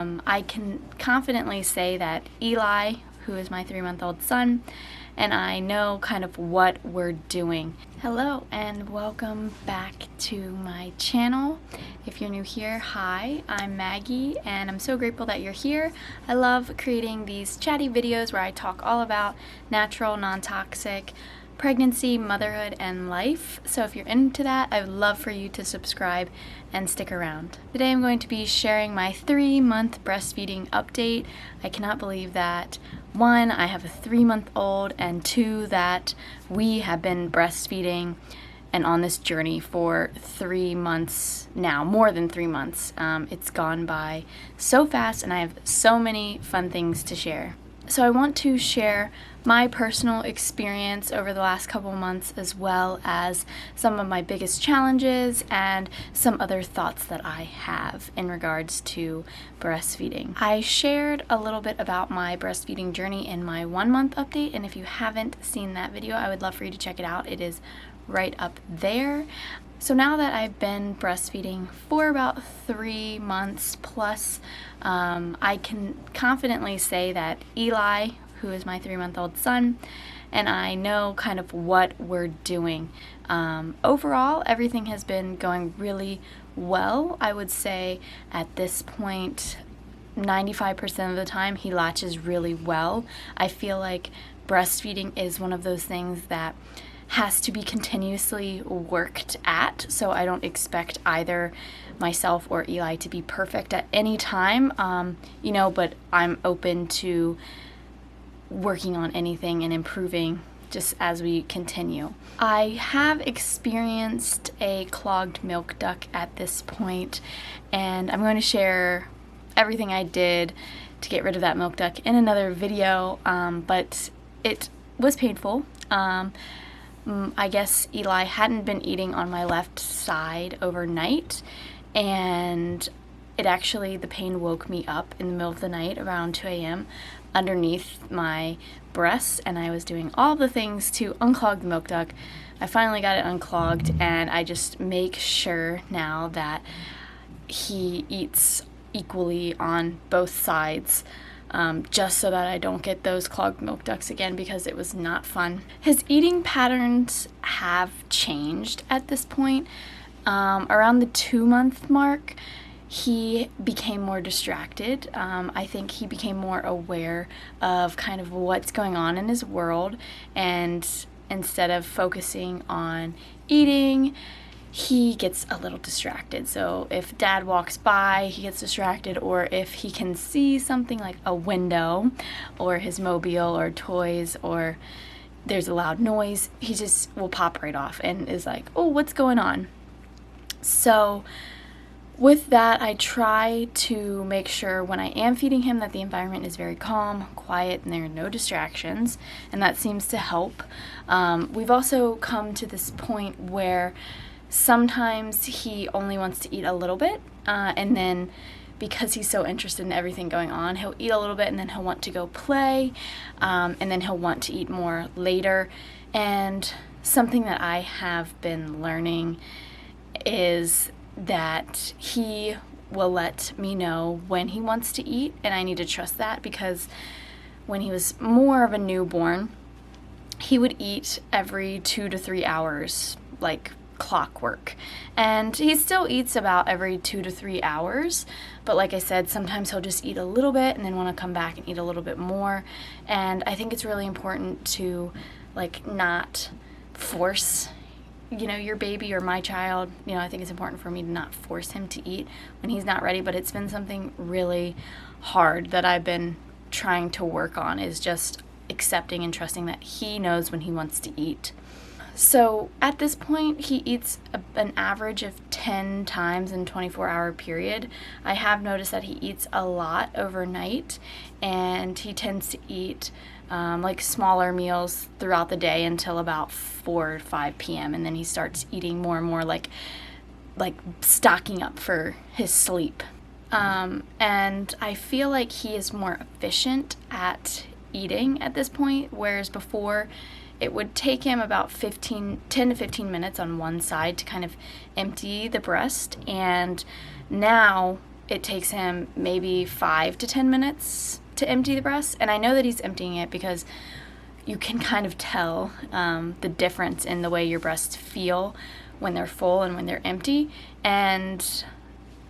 I can confidently say that Eli, who is my 3-month-old son, and I know kind of what we're doing. Hello and welcome back to my channel. If you're new here, hi, I'm Maggie and I'm so grateful that you're here. I love creating these chatty videos where I talk all about natural, non-toxic pregnancy, motherhood, and life. So if you're into that, I would love for you to subscribe and stick around. Today I'm going to be sharing my 3-month breastfeeding update. I cannot believe that 1, I have a 3-month-old, and 2, that we have been breastfeeding and on this journey for 3 months now, more than 3 months. It's gone by so fast and I have so many fun things to share. So I want to share my personal experience over the last couple months, as well as some of my biggest challenges and some other thoughts that I have in regards to breastfeeding. I shared a little bit about my breastfeeding journey in my 1-month update, and if you haven't seen that video, I would love for you to check it out. It is right up there. So now that I've been breastfeeding for about 3 months plus, I can confidently say that Eli, who is my 3-month-old son, and I know kind of what we're doing. Overall, everything has been going really well. I would say at this point, 95% of the time, he latches really well. I feel like breastfeeding is one of those things that has to be continuously worked at, so I don't expect either myself or Eli to be perfect at any time, but I'm open to working on anything and improving just as we continue. I have experienced a clogged milk duct at this point, and I'm going to share everything I did to get rid of that milk duct in another video, but it was painful. I guess Eli hadn't been eating on my left side overnight, and the pain woke me up in the middle of the night around 2 a.m. underneath my breasts, and I was doing all the things to unclog the milk duct. I finally got it unclogged, and I just make sure now that he eats equally on both sides. Just so that I don't get those clogged milk ducts again, because it was not fun. His eating patterns have changed at this point. Around the 2-month mark, he became more distracted. I think he became more aware of kind of what's going on in his world, and instead of focusing on eating, he gets a little distracted. So if dad walks by, he gets distracted, or if he can see something like a window or his mobile or toys, or there's a loud noise, he just will pop right off and is like, oh, what's going on? So with that, I try to make sure when I am feeding him that the environment is very calm, quiet, and there are no distractions, and that seems to help. We've also come to this point where sometimes he only wants to eat a little bit, and then because he's so interested in everything going on, he'll eat a little bit and then he'll want to go play, and then he'll want to eat more later. And something that I have been learning is that he will let me know when he wants to eat, and I need to trust that, because when he was more of a newborn, he would eat every 2 to 3 hours, like clockwork, and he still eats about every 2 to 3 hours, but like I said, sometimes he'll just eat a little bit and then want to come back and eat a little bit more. And I think it's really important to not force your baby or my child. I think it's important for me to not force him to eat when he's not ready, but it's been something really hard that I've been trying to work on, is just accepting and trusting that he knows when he wants to eat. So at this point, he eats an average of 10 times in a 24-hour period. I have noticed that he eats a lot overnight, and he tends to eat smaller meals throughout the day until about 4 or 5 p.m. and then he starts eating more and more, like stocking up for his sleep. And I feel like he is more efficient at eating at this point, whereas before it would take him about 10 to 15 minutes on one side to kind of empty the breast, and now it takes him maybe 5 to 10 minutes to empty the breast. And I know that he's emptying it because you can kind of tell the difference in the way your breasts feel when they're full and when they're empty. And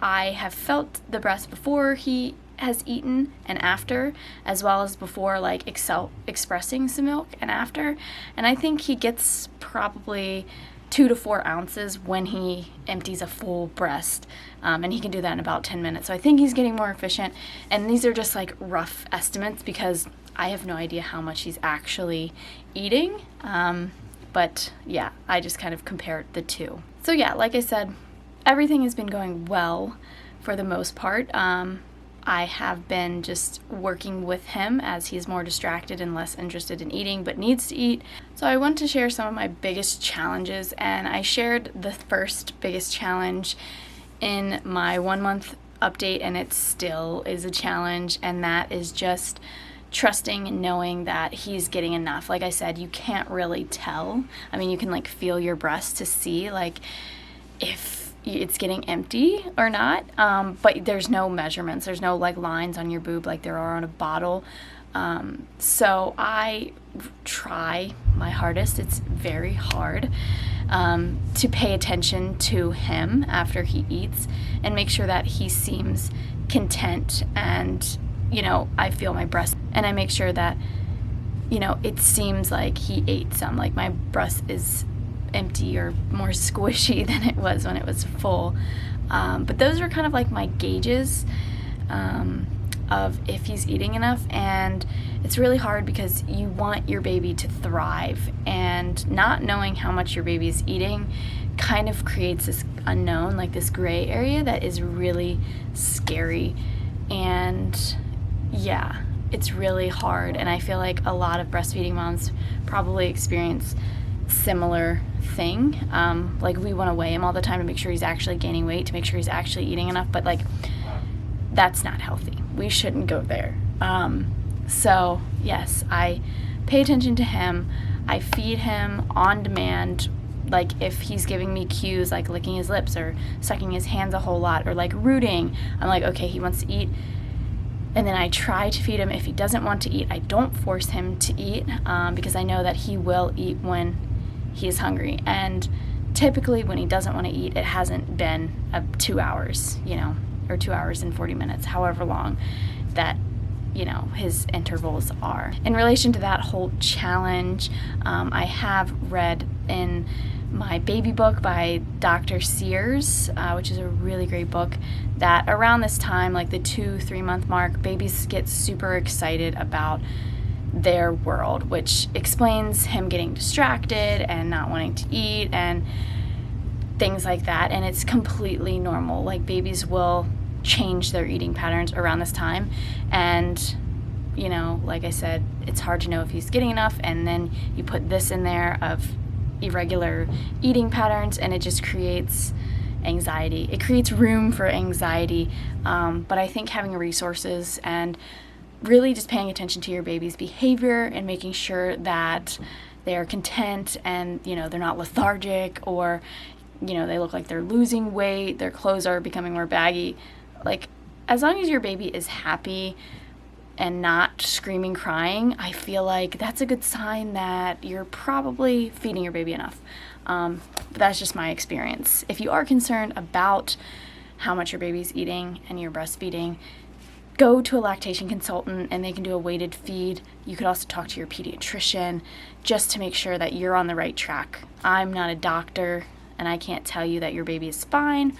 I have felt the breast before he has eaten and after, as well as before like expressing some milk and after. And I think he gets probably 2 to 4 ounces when he empties a full breast, and he can do that in about 10 minutes. So I think he's getting more efficient, and these are just like rough estimates because I have no idea how much he's actually eating, but yeah, I just kind of compared the two. So yeah, like I said, everything has been going well for the most part. I have been just working with him as he's more distracted and less interested in eating but needs to eat. So I want to share some of my biggest challenges, and I shared the first biggest challenge in my 1 month update, and it still is a challenge, and that is just trusting and knowing that he's getting enough. Like I said, you can't really tell. I mean, you can like feel your breast to see like if it's getting empty or not, but there's no measurements. There's no like lines on your boob like there are on a bottle. So I try my hardest. It's very hard to pay attention to him after he eats and make sure that he seems content, and I feel my breast, and I make sure that it seems like he ate some, like my breast is empty or more squishy than it was when it was full. But those are kind of like my gauges of if he's eating enough, and it's really hard because you want your baby to thrive, and not knowing how much your baby is eating kind of creates this unknown, like this gray area that is really scary. And yeah, it's really hard, and I feel like a lot of breastfeeding moms probably experience similar thing. Like we want to weigh him all the time to make sure he's actually gaining weight, to make sure he's actually eating enough, but like that's not healthy. We shouldn't go there. So yes, I pay attention to him. I feed him on demand. Like if he's giving me cues like licking his lips or sucking his hands a whole lot or like rooting, I'm like, okay, he wants to eat. And then I try to feed him. If he doesn't want to eat, I don't force him to eat, because I know that he will eat when he is hungry. And typically when he doesn't want to eat, it hasn't been 2 hours, or 2 hours and 40 minutes, however long that, his intervals are. In relation to that whole challenge, I have read in my baby book by Dr. Sears, which is a really great book, that around this time, like the 2-3 month mark, babies get super excited about their world, which explains him getting distracted and not wanting to eat and things like that. And it's completely normal. Like babies will change their eating patterns around this time, and like I said, it's hard to know if he's getting enough, and then you put this in there of irregular eating patterns, and it just creates anxiety. It creates room for anxiety, but I think having resources and really just paying attention to your baby's behavior and making sure that they're content and they're not lethargic, or they look like they're losing weight, their clothes are becoming more baggy. Like as long as your baby is happy and not screaming, crying, I feel like that's a good sign that you're probably feeding your baby enough. But that's just my experience. If you are concerned about how much your baby's eating and you're breastfeeding, go to a lactation consultant and they can do a weighted feed. You could also talk to your pediatrician just to make sure that you're on the right track. I'm not a doctor and I can't tell you that your baby is fine.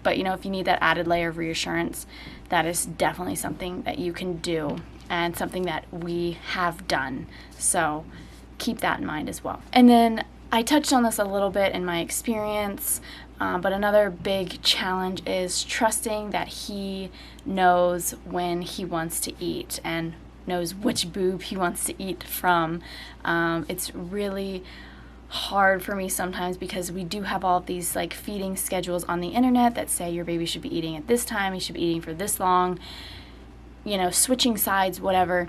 But if you need that added layer of reassurance, that is definitely something that you can do and something that we have done. So keep that in mind as well. And then I touched on this a little bit in my experience, but another big challenge is trusting that he knows when he wants to eat and knows which boob he wants to eat from. It's really hard for me sometimes because we do have all of these like feeding schedules on the internet that say your baby should be eating at this time, he should be eating for this long, switching sides, whatever.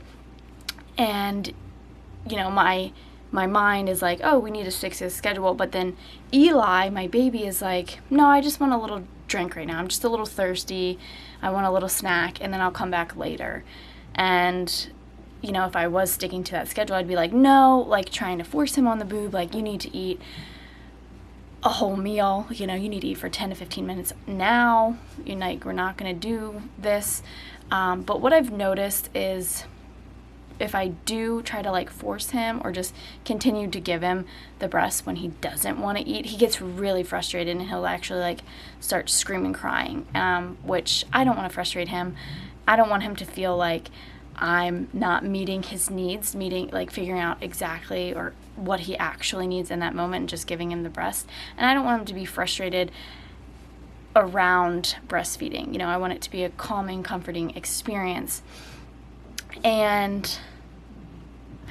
And my mind is like, oh, we need to stick to the schedule. But then Eli, my baby, is like, no, I just want a little drink right now. I'm just a little thirsty. I want a little snack, and then I'll come back later. And, you know, if I was sticking to that schedule, I'd be like, no, like trying to force him on the boob, like, you need to eat a whole meal, you know, you need to eat for 10 to 15 minutes now, you're like, we're not going to do this. But what I've noticed is if I do try to like force him or just continue to give him the breast when he doesn't want to eat, he gets really frustrated and he'll actually like start screaming, crying, which I don't want to frustrate him. I don't want him to feel like I'm not meeting his needs, figuring out exactly or what he actually needs in that moment and just giving him the breast. And I don't want him to be frustrated around breastfeeding. You know, I want it to be a calming, comforting experience. And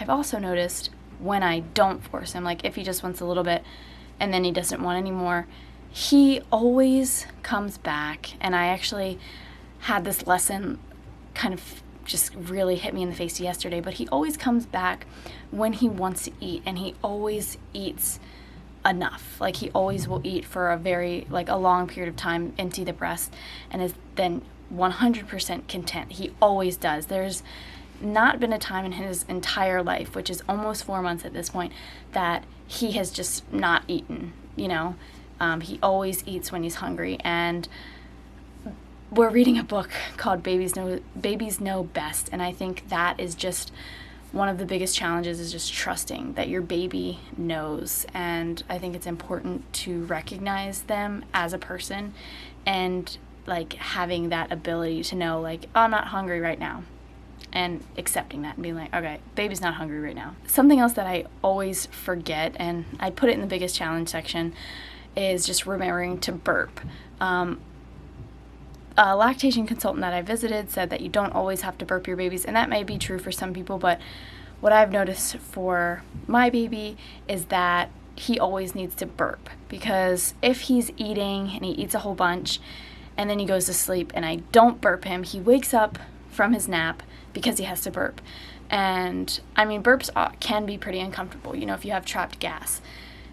I've also noticed when I don't force him, like if he just wants a little bit and then he doesn't want any more, he always comes back. And I actually had this lesson kind of just really hit me in the face yesterday, but he always comes back when he wants to eat, and he always eats enough. Like he always will eat for a long period of time, empty the breast, and is then 100% content. He always does. There's not been a time in his entire life, which is almost 4 months at this point, that he has just not eaten, you know. He always eats when he's hungry. And we're reading a book called Babies Know Best, and I think that is just one of the biggest challenges, is just trusting that your baby knows. And I think it's important to recognize them as a person and like having that ability to know, like, oh, I'm not hungry right now, and accepting that and being like, okay, baby's not hungry right now. Something else that I always forget, and I put it in the biggest challenge section, is just remembering to burp. A lactation consultant that I visited said that you don't always have to burp your babies, and that may be true for some people, but what I've noticed for my baby is that he always needs to burp, because if he's eating and he eats a whole bunch and then he goes to sleep and I don't burp him, he wakes up from his nap because he has to burp. And I mean, burps can be pretty uncomfortable, you know, if you have trapped gas.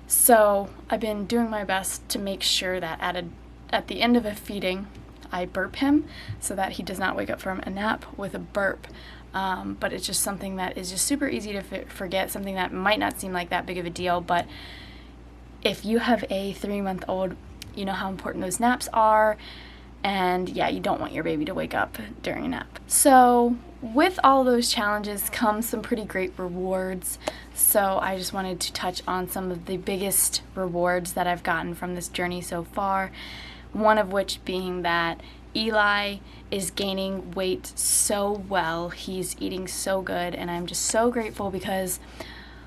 So I've been doing my best to make sure that at the end of a feeding, I burp him so that he does not wake up from a nap with a burp. But it's just something that is just super easy to forget, something that might not seem like that big of a deal. But if you have a 3-month-old, you know how important those naps are. And yeah, you don't want your baby to wake up during a nap. So with all those challenges comes some pretty great rewards. So I just wanted to touch on some of the biggest rewards that I've gotten from this journey so far. One of which being that Eli is gaining weight so well. He's eating so good, and I'm just so grateful, because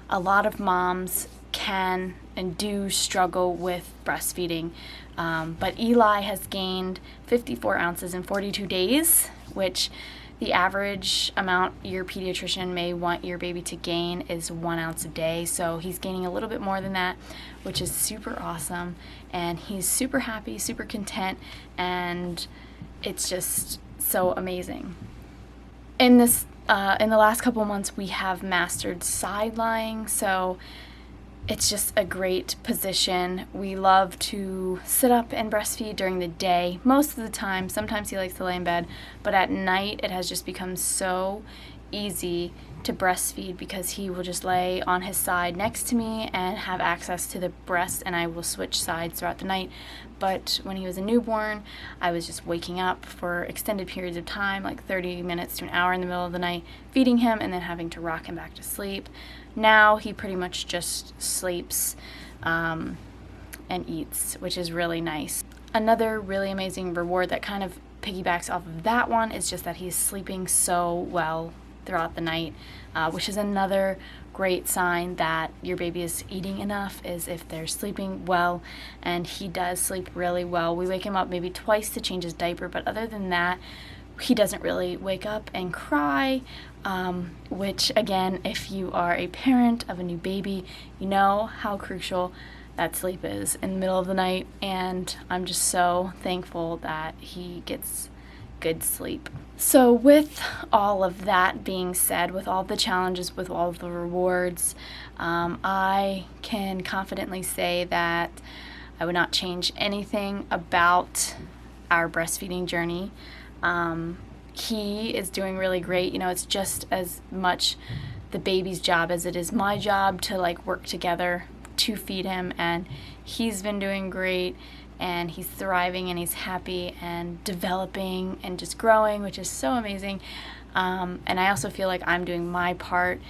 a lot of moms can and do struggle with breastfeeding. But Eli has gained 54 ounces in 42 days, which the average amount your pediatrician may want your baby to gain is 1 ounce a day. So he's gaining a little bit more than that, which is super awesome. And he's super happy, super content, and it's just so amazing. In the last couple months, we have mastered side lying, so it's just a great position. We love to sit up and breastfeed during the day most of the time. Sometimes he likes to lay in bed, but at night it has just become so easy to breastfeed, because he will just lay on his side next to me and have access to the breast, and I will switch sides throughout the night. But when he was a newborn, I was just waking up for extended periods of time, like 30 minutes to an hour in the middle of the night, feeding him and then having to rock him back to sleep. Now he pretty much just sleeps and eats, which is really nice. Another really amazing reward that kind of piggybacks off of that one is just that he's sleeping so well throughout the night, which is another great sign that your baby is eating enough, is if they're sleeping well. And he does sleep really well. We wake him up maybe twice to change his diaper, but other than that, he doesn't really wake up and cry, which again, if you are a parent of a new baby, you know how crucial that sleep is in the middle of the night. And I'm just so thankful that he gets good sleep. So with all of that being said, with all the challenges, with all the rewards, I can confidently say that I would not change anything about our breastfeeding journey. He is doing really great. You know, it's just as much the baby's job as it is my job to like work together to feed him, and he's been doing great, and he's thriving, and he's happy and developing and just growing, which is so amazing. And I also feel like I'm doing my part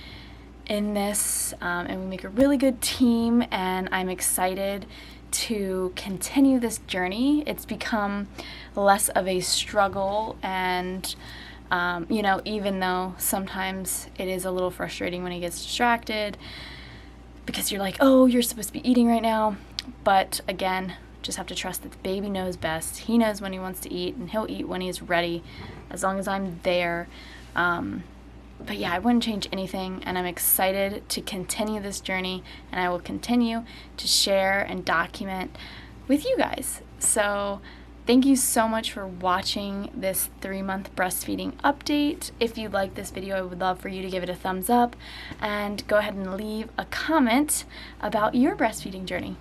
in this, and we make a really good team, and I'm excited to continue this journey. It's become less of a struggle, and you know, even though sometimes it is a little frustrating when he gets distracted because you're like, oh, you're supposed to be eating right now. But again, just have to trust that the baby knows best. He knows when he wants to eat, and he'll eat when he's ready, as long as I'm there. But yeah, I wouldn't change anything, and I'm excited to continue this journey, and I will continue to share and document with you guys. So thank you so much for watching this 3-month breastfeeding update. If you like this video, I would love for you to give it a thumbs up and go ahead and leave a comment about your breastfeeding journey.